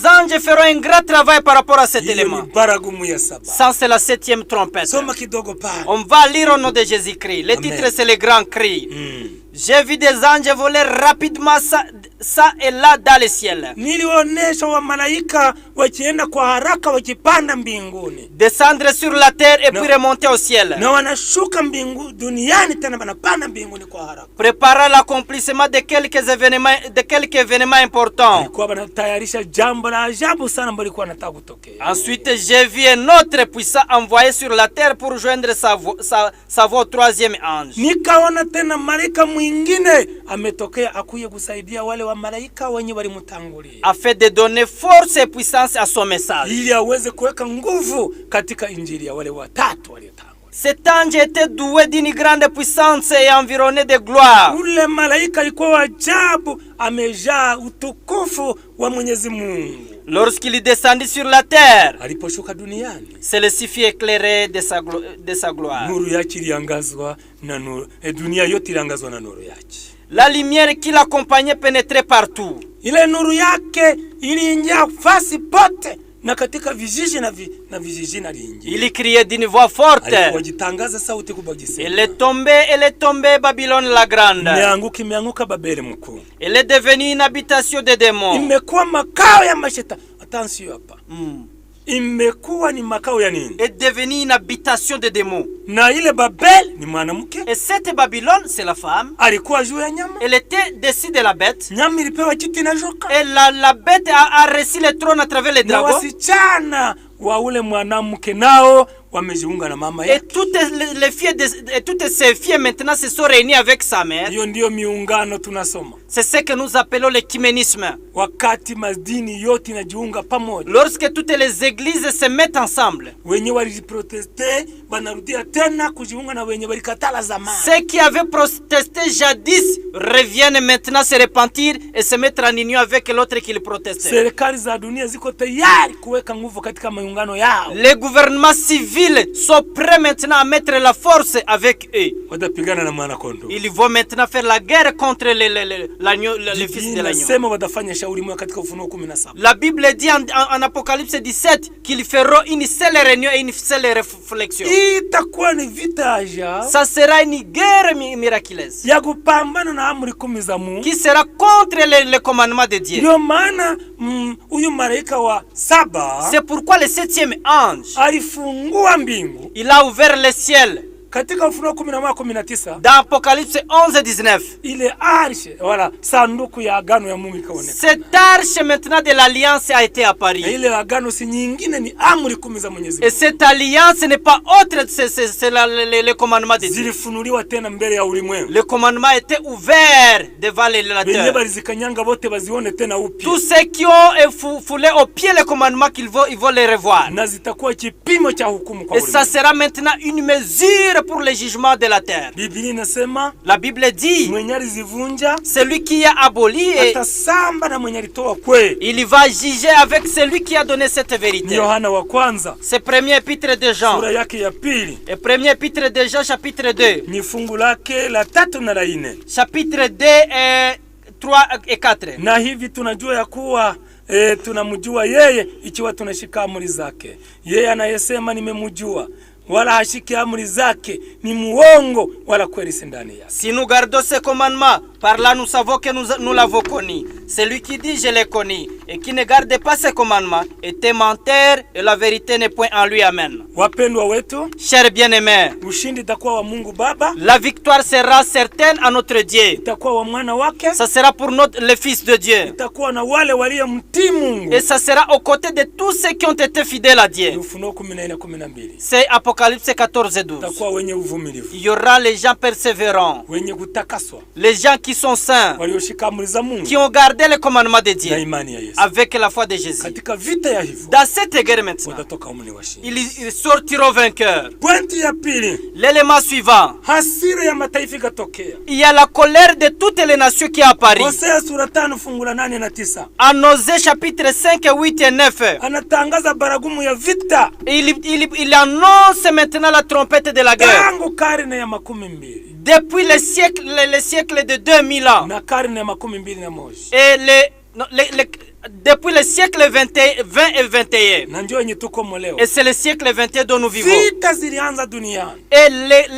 anges feront un grand travail par rapport à cet élément. Ça c'est la 7e trompette. On va lire au nom de Jésus-Christ. Le titre c'est le grand cri. J'ai vu des anges voler rapidement ça et là dans le ciel. Nilionesha wa malaika wakienda kwa haraka wakipanda mbinguni. Descendre sur la terre et puis remonter au ciel. Na wanashuka mbingu duniani tena wanapanda mbinguni kwa haraka. Préparer l'accomplissement de quelques événements importants. Kwa wanatayarisha jambo la ajabu sana ambalo likuwa nataka kutokea. Ensuite, j'ai vu un autre puissant envoyé sur la terre pour joindre sa voix au 3e ange. Nikaona tena malaika mwingine ametokea akuye kusaidia wale wa malaika wenye walimtangulia. Afin de donner force et puissance à son message. Ili aweze kuweka nguvu katika injili ya wale watatu waliotangulia. Cet ange était doué d'une grande puissance et environné de gloire. Ule malaika alikuwa wa ajabu, amejaa utukufu wa Mwenyezi Mungu. Lorsqu'il descendit sur la terre, Aliposhuka duniani, celui-ci fut éclairé de sa gloire. nuru yake iliangazwa na nuru, dunia yote iliangazwa na nuru yake. La lumière qui l'accompagnait pénétrait partout. Ile nuru yake iliingia fasi pote, na katika vijiji na vijiji aliingia. Il criait d'une voix forte. Alipojitangaza sauti kubwa gisema, Elle est tombée Babylone la grande. Imeanguka Babeli mkuu. Elle est devenue une habitation des démons. Imekuwa makao ya mashetani. Attention hapa. Imekuwa ni makao ya nini? Est devenue une habitation des démons. Na ile Babel ni mwanamke. Et cette Babylone, c'est la femme. Alikuwa juu ya nyama. Elle était dessus de la bête. Nyama ilipewa kiti na joka. Et la bête a reçu le trône à travers les Na dragons. wasichana wa ule mwanamke nao wamejiunga na mama Et yake. toutes ces filles maintenant se sont réunies avec sa mère. Hiyo ndio miungano tunasoma. C'est ce que nous appelons l'écuménisme. Wakati madini yote inajiunga pamoja. Lorsque toutes les églises se mettent ensemble. Wenye waliproteste banarudia tena kujiunga na wenye walikatala zamani. Ceux qui avaient protesté jadis reviennent maintenant se repentir et se mettre en union avec l'autre qui le protestait. Serikali za dunia ziko tayari kuweka nguvu katika miungano yao. Les gouvernements civils sont prêts maintenant à mettre la force avec eux. Watapigana na mwana kondoo. Ils vont maintenant faire la guerre contre les fils de l'agneau. Sema watafanya shauri moja katika Ufunuo 17. La Bible dit en Apocalypse 17 qu'ils feront une seule réunion et une seule réflexion. Itakuwa ni vita aja. Ça sera une guerre miraculeuse Ya kupambana na amri 10 za Mungu. qui sera contre les commandements de Dieu. Ndio maana huyu malaika wa 7 C'est pourquoi le 7e ange, alifungua mbingu. il a ouvert le ciel. Katika Ufunuo 11:19 Dans Apocalypse 11:19, ile arshe wala sanduku ya agano ya Mungu ikaonekana. cette arche maintenant de l'alliance a été Na apparue. ile agano si nyingine ni amri 10 za Mwenyezi Et Mungu. cette alliance n'est pas autre, c'est le commandement de Dieu. Zilifunuliwa tena mbele ya ulimwengu. Le commandement était ouvert devant les Wenye lateurs. balizikanyanga bote bazione tena upya. Tous ceux qui ont foulé au pied le commandement, ils vont les revoir. Na zitakuwa kipimo cha hukumu kwa Et ça ulimwengu. sera maintenant une mesure pour le jugement de la terre. Biblia inasema La Bible dit, mwenye alizivunja celui qui a aboli, atasamba na mwenye alitoa kweli. il va juger avec celui qui a donné cette Ni vérité. Yohana wa kwanza C'est premier épître de Jean. sura yake ya pili Et premier épître de Jean, chapitre 2. ni fungu lake la 3 na la 4. Chapitre 2, 3 et 4. Na hivi tunajua ya kuwa tunamjua yeye ikiwa tunashika amri zake. Yeye anayesema nimemjua wala hashiki amri zake ni muongo, wala kweli si ndani yake. Si nous gardons ces commandements, par là nous savons que nous l'avons connu. Celui qui dit je l'ai connu et qui ne garde pas ses commandements est un menteur et la vérité n'est point en lui. Amen. Wapendwa wetu, Chers bien-aimés, ushindi itakuwa wa Mungu Baba, la victoire sera certaine à notre Dieu. itakuwa wa mwana wake, Ça sera pour le Fils de Dieu. itakuwa na wale waliomtii Mungu. Et ça sera aux côtés de tous ceux qui ont été fidèles à Dieu. Ufunuo 14:12. C'est Apocalypse 14 et 12. Itakuwa wenye uvumilivu, Il y aura les gens persévérants, wenye kutakaswa, les gens qui sont saints, walioshika amri za Mungu qui ont gardé les commandements de na Dieu imani ya Yesu. avec la foi de Jésus. Katika vita ya hivyo Dans cette guerre maintenant, watatoka mni washindi. ils sortiront vainqueurs. Pointi ya pili, L'élément suivant, hasira ya mataifa ikatokea. il y a la colère de toutes les nations qui apparaît. Hosea sura 5 fungu la 8 na 9. En Osée chapitre 5, 8 et 9, Anatangaza baragumu ya vita il annonce maintenant la trompette de la guerre. tangu karne ya 12 Depuis le siècle de 2000 ans na karne ya 21. et depuis le siècle 20 et 21. Na ndio yenye tuko leo. Et c'est le siècle 21 dont nous vivons. Vita zilianza duniani. Et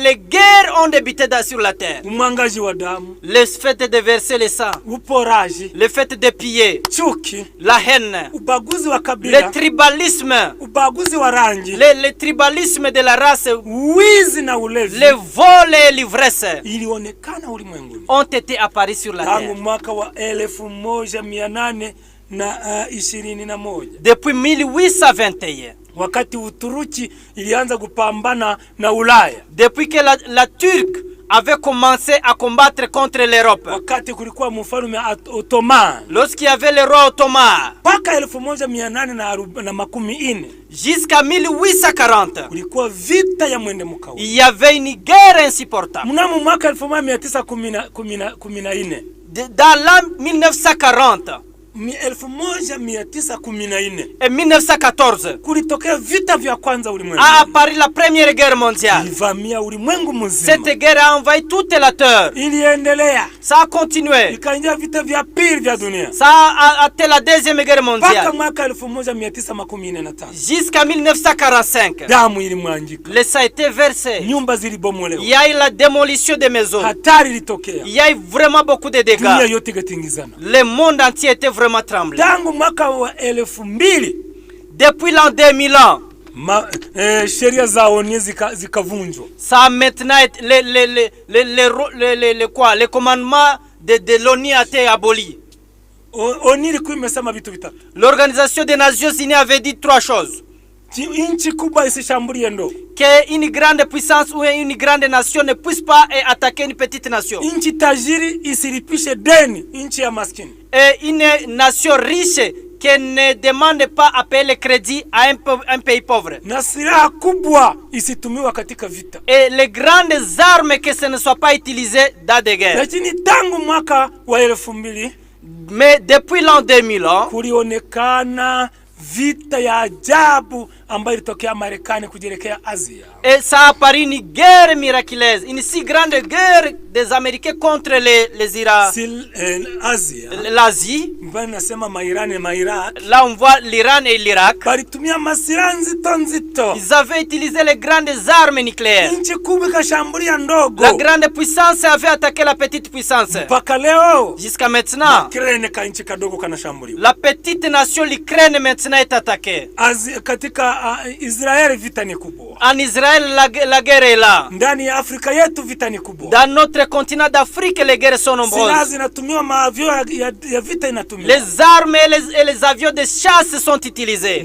les guerres ont débuté sur la terre. Umwangaji wa damu, Le fait de verser le sang, uporaji, le fait de piller, chuki, la haine, ubaguzi wa kabila, le tribalisme, ubaguzi wa rangi, le tribalisme de la race, wizi na ulevi le vol et l'ivresse ilionekana ulimwenguni ont été apparus sur la tangu terre. mwaka wa 1821 Depuis 1821, wakati Uturuki ilianza kupambana na Ulaya. depuis que la Turque avait commencé à combattre contre l'Europe. wakati kulikuwa mfalme Ottoman Lorsqu'il y avait le roi ottoman, mpaka 1840 jusqu'à 1840, kulikuwa vita ya mwende mkao. il y avait une guerre insupportable. Mnamo mwaka 1914 Dans l'an 1940 1914 et 1914, kulitokea vita vya kwanza ulimwengu. a apparu la première guerre mondiale. Ilivamia ulimwengu mzima. Cette guerre a envahi toute la terre. Iliendelea. Ça a continué. Ikaingia vita vya pili vya dunia. Ça a été la deuxième guerre mondiale. Mpaka mwaka 1945. Jusqu'à 1945. Damu ilimwangika. Le sang a été versé. Nyumba zilibomolewa. Il y a eu la démolition des maisons. Hatari ilitokea. Il y a eu vraiment beaucoup de dégâts. Dunia yote ikatingizana. Le monde entier était vraiment tremblé. Tangu mwaka wa 2000 depuis l'an 2000, sheria za ONU zikavunjwa. Ça maintenant les commandements de l'ONU a été aboli. ONU ilikuwa imesema vitu vitatu. L'Organisation des Nations Unies avait dit trois choses. Nchi kubwa isishambulie ndogo. Que une grande puissance ou une grande nation ne puisse pas attaquer une petite nation. Nchi tajiri isilipishe deni nchi ya maskini. Et une nation riche qui ne demande pas à payer le crédit à un pays pauvre. Na silaha kubwa isitumiwa katika vita. Et les grandes armes que ce ne soit pas utilisées dans des guerres. Lakini tangu mwaka wa 2000, mais depuis l'an 2000, kulionekana vita ya ajabu ambayo ilitokea Marekani kujelekea Asia. Et ça a apparu une guerre miraculeuse, une si grande guerre des Américains contre les Iraks. L'Asie. Là on voit l'Iran et l'Irak. Ils avaient utilisé les grandes armes nucléaires. La grande puissance avait attaqué la petite puissance. Jusqu'à maintenant, la petite nation l'Ukraine maintenant est attaquée. En Israël, la guerre est là. Dans notre continent d'Afrique, les guerres sont nombreuses. Les armes et les avions de chasse sont utilisés.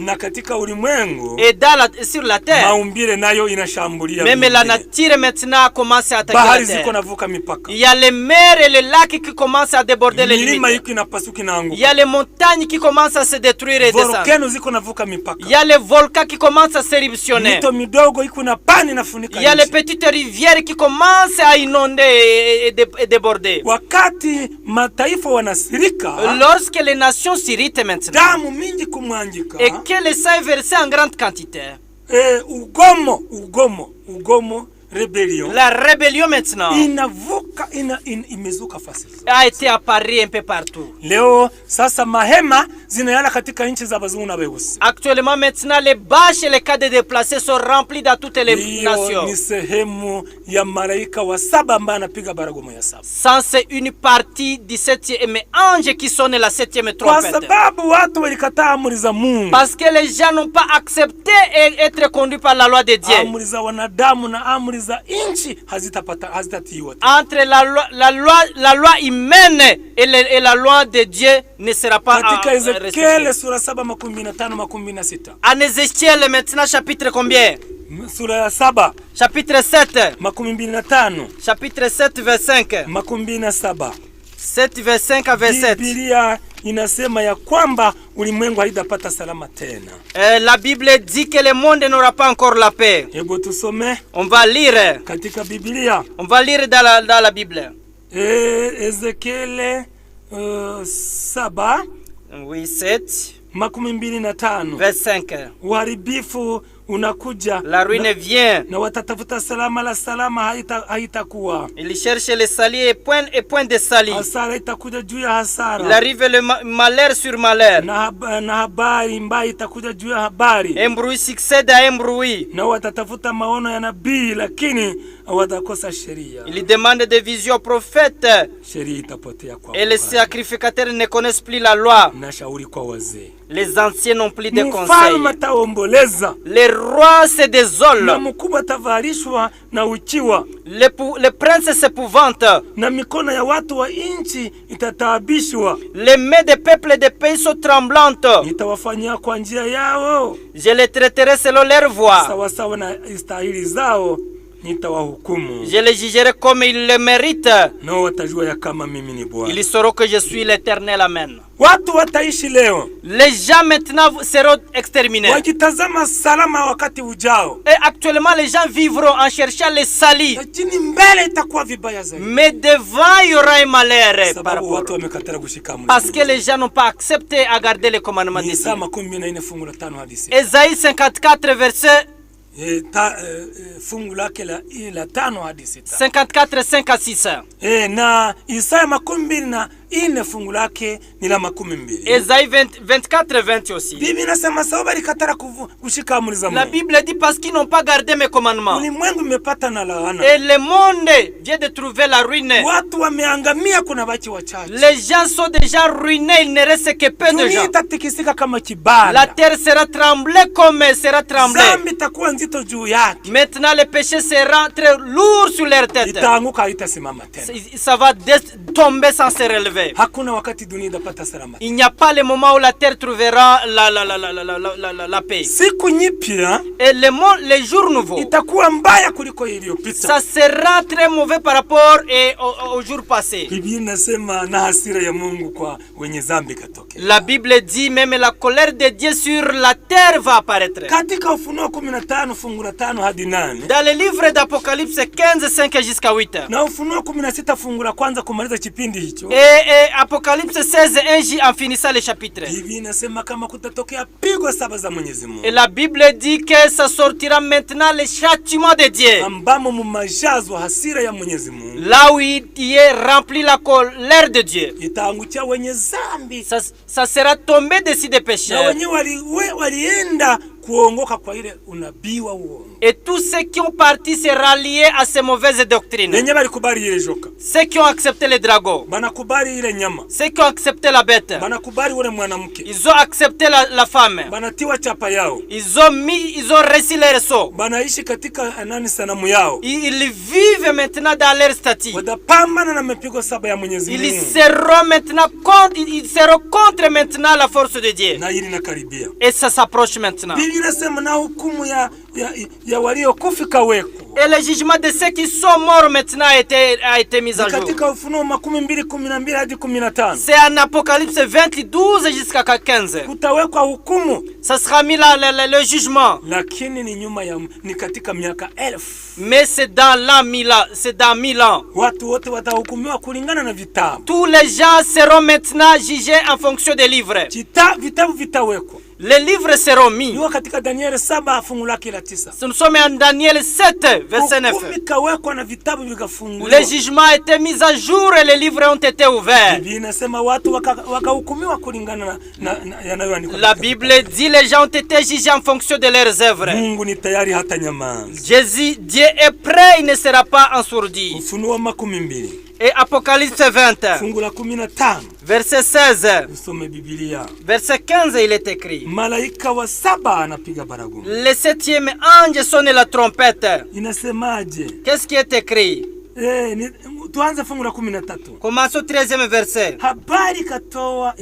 Et sur la terre, même la nature maintenant a commencé à attaquer la terre. Il y a les mers et les lacs qui commencent à déborder les limites. Il y a les montagnes qui commencent à se détruire et descendre. Il y a les volcans qui commencent à s'éruptionner. Il y a les petites rivières qui commencent à inonder et déborder. Lorsque les nations s'irritent maintenant et que le sang est versé en grande quantité, la rébellion maintenant a été apparue un peu partout. Actuellement maintenant les bâches et les cas de déplacés sont remplis dans toutes les nations. Ça c'est une partie du 7e ange qui sonne la 7e trompette. Parce que les gens n'ont pas accepté d'être conduits par la loi de Dieu. Entre la loi humaine et la loi de Dieu ne sera pas respectée. En Ézéchiel maintenant chapitre combien? Chapitre 7. Chapitre 7 verset 5. 7 verset 5 à verset 7. Inasema ya kwamba ulimwengu haitapata salama tena. La Bible dit que le monde n'aura pas encore la paix. Hebu tusome. On va lire katika Biblia. On va lire dans la Bible. Ezekiel 7. Oui, 7. 25. Verset 5. Uharibifu unakuja. La ruine vient. Na watatafuta salama, la salama haitakuwa. Il cherche le sali et point de sali. Hasara itakuja juu ya hasara. Il arrive le malheur sur malheur. Na habari mbaya itakuja juu ya habari. Un bruit succède à un bruit. Na watatafuta maono ya nabii lakini watakosa sheria. Il demande des visions aux prophètes. Sheria itapotea kwa. Et les sacrificateurs ne connaissent plus la loi. Na shauri kwa wazee. Les anciens n'ont plus de conseils. Les rois se désolent. Les princes s'épouvantent. Les mains des peuples et des pays sont tremblantes. Je les traiterai selon leur voie. nitawahukumu, Je les jugerai comme ils le méritent. nao watajua ya kama mimi ni Bwana. Ils sauront que je suis l'Éternel. Amen. Watu wataishi leo Les gens maintenant seront exterminés. wakitazama salama wakati ujao, Et actuellement, les gens vivront en cherchant les salis. lakini mbele itakuwa vibaya zaidi, Mais devant, il y aura un malheur. Par sababu rapport. watu wamekatara kushika amri. Parce que les gens n'ont pas accepté à garder les commandements de Isaya Dieu. 24 fungu la 5 hadi 6. Ésaïe 54, verset Fungu lake la 5 hadi 6. 54, 5 à 6. Na Isaya 24 fungu lake ni la 12. Ésaïe 24, 20 aussi. Bibi nasema sababu alikatara kushika amri za La Mungu. Bible dit parce qu'ils n'ont pas gardé mes commandements. Ulimwengu umepata na laana. Et le monde vient de trouver la ruine. Watu wameangamia, kuna baki wachache. Les gens sont déjà ruinés, il ne reste que peu de Dunia gens. itatikisika kama kibanda. La terre sera tremblée comme elle sera tremblée. Zambi itakuwa nzito juu yake. Maintenant, le péché sera très lourd sur leur tête. Itaanguka, haitasimama tena. Ça va tomber sans se relever. Hakuna wakati dunia itapata salama. Il n'y a pas le moment où la terre trouvera la paix. Siku nyipya Et les jours nouveaux, itakuwa mbaya kuliko iliyopita. ça sera très mauvais par rapport aux jours passés. Biblia inasema na hasira ya Mungu kwa wenye zambi katokea. La Bible dit même la colère de Dieu sur la terre va apparaître. Katika Ufunuo 15 fungu la 5 hadi 8. Dans le livre d'Apocalypse 15, 5 jusqu'à 8. Na Ufunuo 16 fungu la kwanza kumaliza kipindi hicho. Et Apocalypse 16, 1 en finissant le chapitre. Biblia inasema kama kutatokea pigo 7 za Mwenyezi Mungu. Et la Bible dit que ça sortira maintenant le châtiment de Dieu. Ambamo mumajazwa hasira ya Mwenyezi Mungu. Là où il est rempli la colère de Dieu. Itaangukia wenye zambi. Ça sera tombé dessus des pécheurs. Na wenye walienda kuongoka kwa ile unabii wa uongo. Et tous ceux qui ont parti se rallier à ces mauvaises doctrines. Wenye balikubali ile joka. Ceux qui ont accepté les dragons. Banakubali ile nyama. Ceux qui ont accepté la bête. Banakubali ule mwanamke. Ils ont accepté la femme. Banatiwa chapa yao. Ils ont reçu leur sceau. Banaishi katika sanamu yao. Ils vivent maintenant dans leur statut. Watapambana na mapigo 7 ya Mwenyezi Mungu. Ils seront contre maintenant la force de Dieu. Na hili nakaribia. Et ça s'approche maintenant. Biblia inasema na hukumu ya waliokufika weko. Et le jugement de ceux qui sont morts maintenant a été mis à jour. Katika Ufunuo 12:12 hadi 15. C'est en Apocalypse 20, 12 jusqu'à 15. Kutawekwa hukumu. Ça sera mis le jugement. Lakini ni katika miaka 1000. Mais c'est dans l'an 1000 ans. C'est dans 1000 ans. Watu wote watahukumiwa kulingana na vitabu. Tous les gens seront maintenant jugés en fonction des livres. Vitabu vitawekwa. Les livres seront mis. Ni katika Daniel 7 fungu lake la 9. Nous sommes en Daniel 7, verset 9. Vikawekwa na vitabu vikafunguliwa. Les jugements ont été mis à jour et les livres ont été ouverts. Biblia inasema watu wakahukumiwa kulingana na yanayoandikwa. La Bible dit les gens ont été jugés en fonction de leurs œuvres. Mungu ni tayari hata nyamaza. Dieu est prêt, il ne sera pas ensourdi. Ufunuo 12. Et Apocalypse 20, fungu la 15. verset 16. Usome Biblia. Verset 15, il est écrit. Malaika wa 7 anapiga baragumu. Le 7e ange sonne la trompette. Inasemaje? Qu'est-ce qui est écrit? Tuanze fungu la 13. Commençons au 13e verset. Habari katoa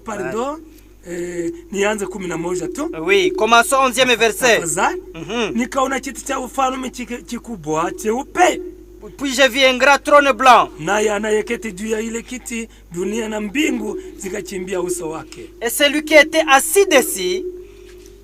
pardon. Nianze 11 tu. Oui, commençons au 11e verset. Nikaona kiti cha ufalme kikubwa cheupe. Puis je vis un grand trône blanc. Naye anayeketi juu ya ile kiti, dunia na mbingu zikachimbia uso wake. Et celui qui était assis dessus,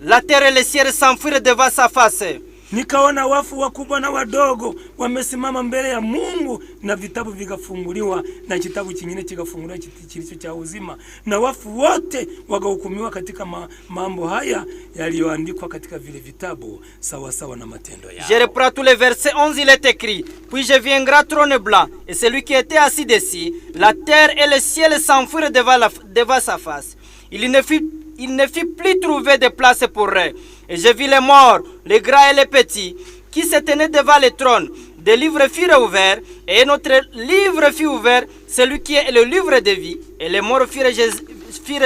la terre et le ciel s'enfuirent devant sa face. Nikaona wafu wakubwa na wadogo wamesimama mbele ya Mungu, na vitabu vikafunguliwa, na kitabu kingine kikafunguliwa kilicho cha uzima, na wafu wote wakahukumiwa katika mambo haya yaliyoandikwa katika vile vitabu sawa sawa na matendo yao. Je reprends tous les versets. 11, il est écrit. Puis je vis un grand trône blanc, et celui qui était assis dessus, la terre et le ciel s'enfuirent devant sa face. Il ne fit plus trouver de place pour eux. Et je vis les morts, les grands et les petits, qui se tenaient devant le trône. Des livres furent ouverts, et notre livre fut ouvert, celui qui est le livre de vie. Et les morts furent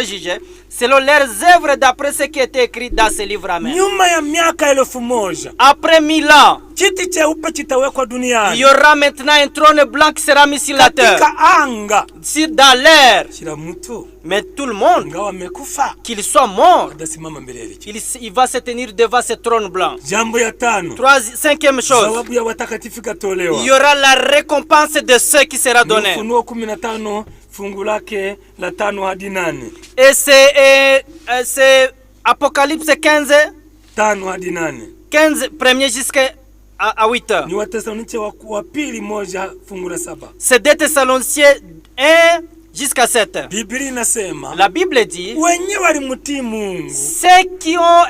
jugés selon leurs œuvres d'après ce qui était écrit dans ce livre. Amen. Nyuma ya miaka 1000 Après 1000 ans, kiti cheupe kitawekwa il duniani y aura maintenant un trône blanc qui sera mis sur la terre, katika anga. dans l'air. Kila mtu Mais tout le monde, ingawa amekufa qu'il soit mort, atasimama mbele ya kiti. il va se tenir devant ce trône blanc. Jambo ya tano, Cinquième chose, zawabu ya watakatifu il y ikatolewa. aura la récompense de ceux qui sera donnée. Ufunuo 15 fungu lake la 5 hadi 8. Et c'est Apocalypse 15, 5 hadi 8 15 premier jusqu'à 8. ni Wathesalonike wa pili 1 fungu la 7. C'est 2 Thessaloniciens 1 jusqu'à 7. Biblia inasema La Bible dit, wenye walimtii Mungu, ceux qui ont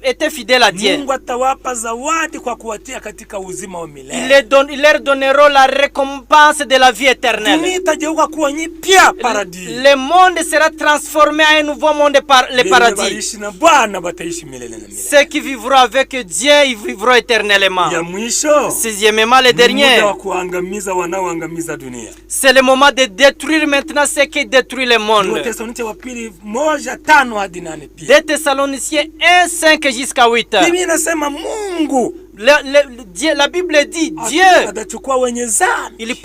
été fidèles à Dieu, Mungu atawapa zawadi kwa kuwatia katika uzima wa ils milele. leur donneront la récompense de la vie éternelle. Dunia itageuka kuwa nyipya, paradis. Le monde sera transformé en un nouveau monde, le Wenye paradis. waliishi na Bwana bataishi milele na milele. Ceux qui vivront avec Dieu, ils vivront éternellement. Ya mwisho, Sixièmement, le ni muda dernier, wa kuangamiza wanaoangamiza dunia. c'est le moment de détruire maintenant ce qui détruit le Ni monde. Wathesalonike wa pili 1:5 hadi 8 pia. 2 Thessaloniciens 1, 5 jusqu'à 8. Biblia inasema Mungu La Bible dit, Dieu, atachukua wenye dhambi, il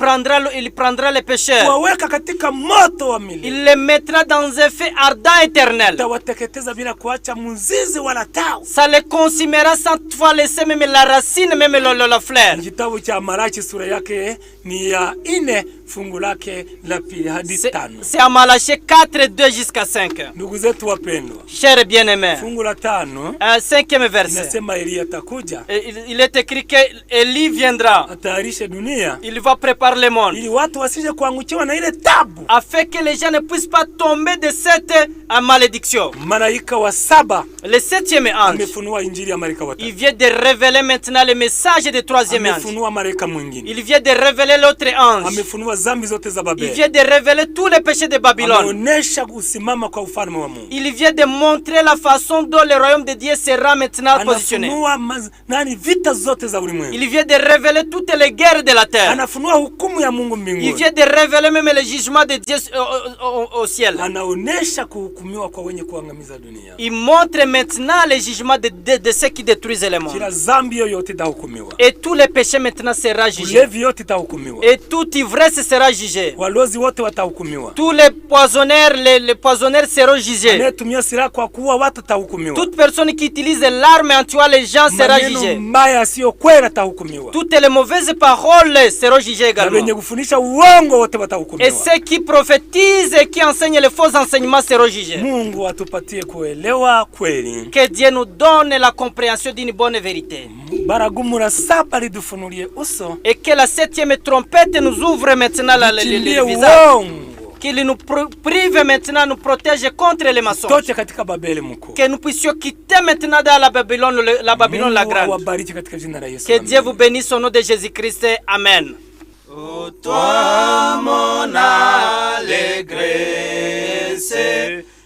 prendra les pécheurs. kuwaweka katika moto wa milele. Il les mettra dans un feu ardent éternel. Atawateketeza bila kuacha mzizi wala tawi. Ça les consumera sans toutefois laisser même la racine, même la fleur. Kitabu cha Malaki sura yake ni ya 4 fungu lake la pili hadi 5. C'est à Malachie 4, 2 jusqu'à 5. Ndugu zetu wapendwa, Chers bien-aimés, fungu la 5 cinquième verset. inasema Elia atakuja Il est écrit qu'Élie viendra. atayarishe dunia Il va préparer le monde, ili watu wasije kuangukiwa na ile tabu. afin que les gens ne puissent pas tomber de cette malédiction. Malaika wa 7 Le septième ange, amefunua injili ya malaika wa il 3. vient de révéler maintenant le message du troisième ange. Amefunua malaika mwingine. Il vient de révéler l'autre ange. Amefunua dhambi zote za Il Babeli. vient de révéler tous les péchés de Babylone. Ameonesha kusimama kwa ufalme wa Mungu. Il vient de montrer la façon dont le royaume de Dieu sera maintenant positionné. Anafunua vita zote za ulimwengu. Il vient de révéler toutes les guerres de la terre. Anafunua hukumu ya Mungu Il mbinguni. vient de révéler même le jugement de Dieu au ciel. Anaonesha kuhukumiwa kwa wenye kuangamiza dunia. Il montre maintenant le jugement de ceux qui détruisent le monde. Kila dhambi yoyote itahukumiwa. Et tous les péchés maintenant seront jugés. Ulevi yote itahukumiwa. Et toute ivresse sera jugée. Walozi wote watahukumiwa. Tous les poissonnaires seront jugés. Anayetumia silaha kwa kuua watu atahukumiwa. Toute personne qui utilise l'arme en tuant les gens sera Maneno jugée. mbaya sio kweli atahukumiwa. Toutes les mauvaises paroles seront jugées Na également. wenye kufundisha uongo wote Et watahukumiwa. ceux qui prophétisent et qui enseignent les faux enseignements seront jugés. Mungu atupatie kuelewa kweli. Que Dieu nous donne la compréhension d'une bonne vérité. Baragumu la 7 lidufunulie uso. Et que la septième trompette nous ouvre maintenant le Kimbie visage. uongo. Qu'il nous prive maintenant, nous protège contre les mensonges. Tote katika Babeli mkuu. Que nous puissions quitter maintenant dans la Babylone la Mungu grande. awabariki katika jina la Yesu. Que Dieu vous bénisse au nom de Jésus-Christ. Amen. Ô toi mon allégresse,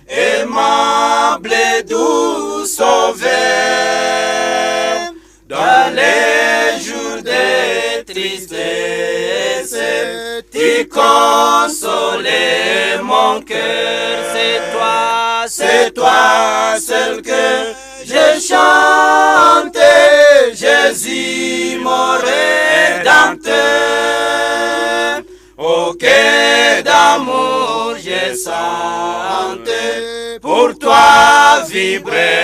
aimable et doux sauveur, dans les jours de tristesse, tu consolais mon cœur. C'est toi seul que je chante, Jésus mon Rédempteur. Au quai d'amour je sente pour toi vibrer